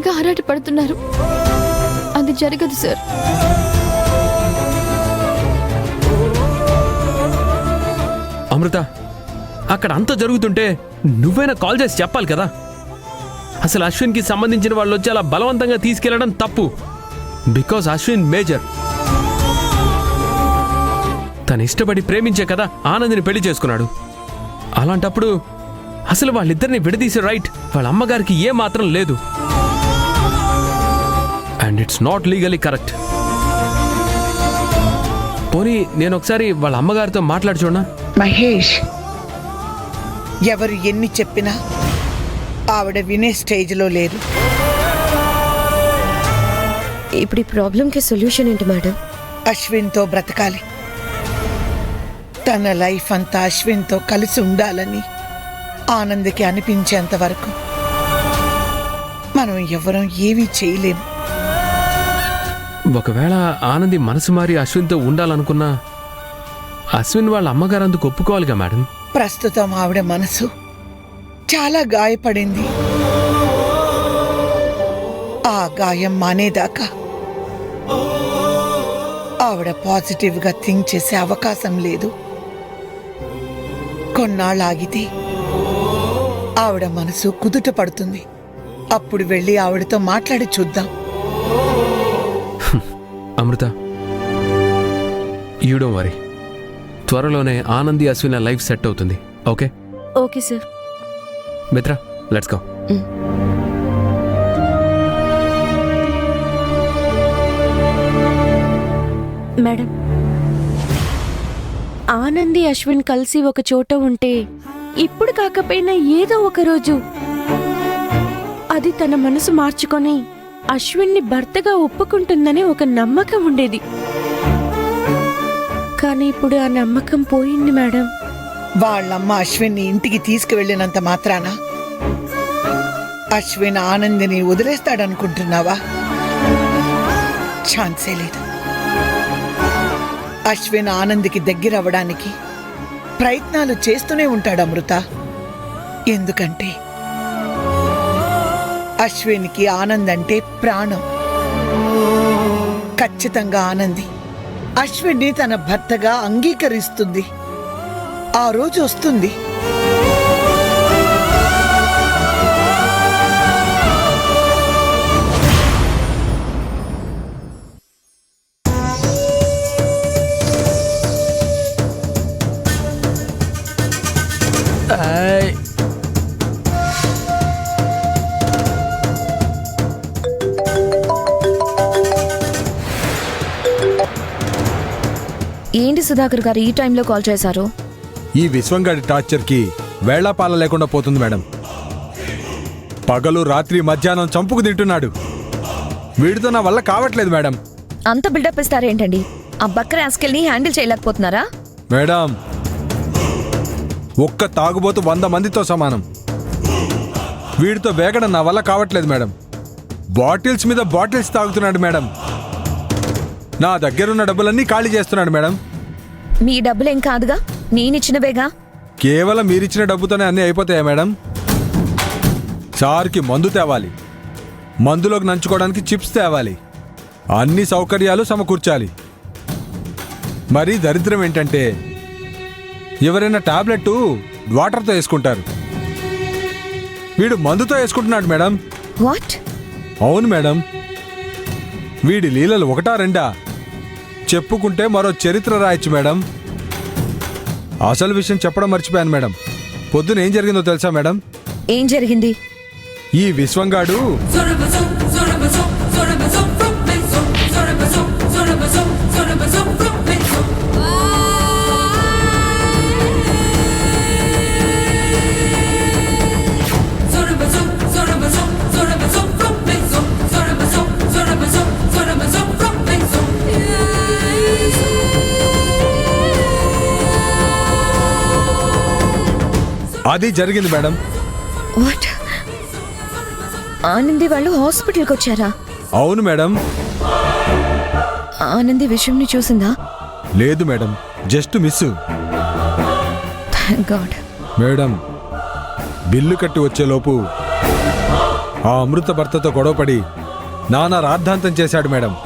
తెగ ఆరాటపడుతున్నారు. అది జరగదు సార్. అమృత, అక్కడ అంతా జరుగుతుంటే నువ్వైనా కాల్ చేసి చెప్పాలి కదా. అసలు అశ్విన్కి సంబంధించిన వాళ్ళు వచ్చి అలా బలవంతంగా తీసుకెళ్లడం తప్పు. Because Ashwin major. తను ఇష్టపడి ప్రేమించే కదా ఆనందిని పెళ్లి చేసుకున్నాడు. అలాంటప్పుడు అసలు వాళ్ళిద్దరిని విడదీసే రైట్ వాళ్ళ అమ్మగారికి ఏ మాత్రం లేదు. And it's not legally correct. పోనీ నేను ఒకసారి వాళ్ళ అమ్మగారితో మాట్లాడి చూడనా? మహేష్, ఎవరు ఎన్ని చెప్పినా ఆవిడ వినే స్టేజ్లో లేరు. ఇప్పుడు ఈ ప్రాబ్లంకి సొల్యూషన్ ఏంటి మేడం? అశ్విన్తో బ్రతకాలి. తన లైఫ్ అంతా అశ్విన్తో కలిసి ఉండాలని ఆనంద్కి అనిపించేంత వరకు మనం ఎవరం ఏమీ చేయలేము. ఒకవేళ ఆనంది మనసు మారి అశ్విన్తో ఉండాలనుకున్నా అశ్విన్ వాళ్ళ అమ్మగారు అందుకు ఒప్పుకోవాలిగా మేడం. ప్రస్తుతం ఆవిడ మనసు చాలా గాయపడింది. ఆ గాయం మానేదాకా ఆవిడ పాజిటివ్గా థింక్ చేసే అవకాశం లేదు. కొన్నాళ్ళాగితే ఆవిడ మనసు కుదుట పడుతుంది. అప్పుడు వెళ్ళి ఆవిడతో మాట్లాడి చూద్దాం. Amrita, you don't worry. త్వరలోనే ఆనంది అశ్విన్ లైఫ్ సెట్ అవుతుంది. Okay? Okay sir. Mitra, let's go. Madam, Anandi Ashwin కలిసి ఒక చోట ఉంటే ఇప్పుడు కాకపోయినా ఏదో ఒక రోజు అది తన మనసు మార్చుకొని అశ్విన్ని భర్తగా ఒప్పుకుంటుందని ఒక నమ్మకం ఉండేది. కానీ ఇప్పుడు ఆ నమ్మకం పోయింది మేడం. వాళ్ళమ్మ అశ్విన్ని ఇంటికి తీసుకువెళ్ళినంత మాత్రాన అశ్విన్ ఆనందిని వదిలేస్తాడనుకుంటున్నావా? ఛాన్సే లేదు. అశ్విన్ ఆనంద్కి దగ్గరవ్వడానికి ప్రయత్నాలు చేస్తూనే ఉంటాడు అమృత. ఎందుకంటే అశ్విన్కి ఆనంద్ అంటే ప్రాణం. ఖచ్చితంగా ఆనంది అశ్విన్ని తన భర్తగా అంగీకరిస్తుంది. ఆ రోజు వస్తుంది. ఏంటి సుధాకర్ గారు ఈ టైంలో కాల్ చేశారు? ఈ విశ్వంగాడి టార్చర్కి వేళాపాల లేకుండా పోతుంది మేడం. పగలు రాత్రి మధ్యాహ్నం చంపుకు తింటున్నాడు. వీడితో నా వల్ల కావట్లేదు మేడం. అంత బిల్డప్ ఇస్తారేంటండి? ఆ బక్ర ఆస్కెల్ని హ్యాండిల్ చేయలేకపోతున్నారా? మేడం, ఒక్క తాగుబోతు 100 మందితో సమానం. వీడితో వేగడం నా వల్ల కావట్లేదు మేడం. బాటిల్స్ మీద బాటిల్స్ తాగుతున్నాడు మేడం. నా దగ్గరున్న డబ్బులన్నీ ఖాళీ చేస్తున్నాడు మేడం. మీ డబ్బులేం కాదుగా, నేనిచ్చినవేగా. కేవలం మీరిచ్చిన డబ్బుతోనే అన్నీ అయిపోతాయా మేడం? సార్కి మందు తేవాలి, మందులోకి నంచుకోవడానికి చిప్స్ తేవాలి, అన్ని సౌకర్యాలు సమకూర్చాలి. మరి దరిద్రం ఏంటంటే ఎవరైనా టాబ్లెట్ వాటర్తో వేసుకుంటారు, వీడు మందుతో వేసుకుంటున్నాడు మేడం. వాట్? అవును మేడం. వీడి లీలలు ఒకటా రెండా? చెప్పుకుంటే మరో చరిత్ర రాయొచ్చు మేడం. అసలు విషయం చెప్పడం మర్చిపోయాను మేడం. పొద్దున ఏం జరిగిందో తెలుసా మేడం? ఏం జరిగింది? ఈ విశ్వంగాడు అది జరిగింది మేడం. వాట్? ఆనంది వాళ్ళు హాస్పిటల్కి వచ్చారా? అవును మేడం. ఆనంది విషయంని చూసిందా? లేదు madam, just miss. Thank God. Madam, bill కట్టి వచ్చేలోపు ఆ అమృత భర్తతో గొడవపడి నానా రాద్ధాంతం చేశాడు మేడం.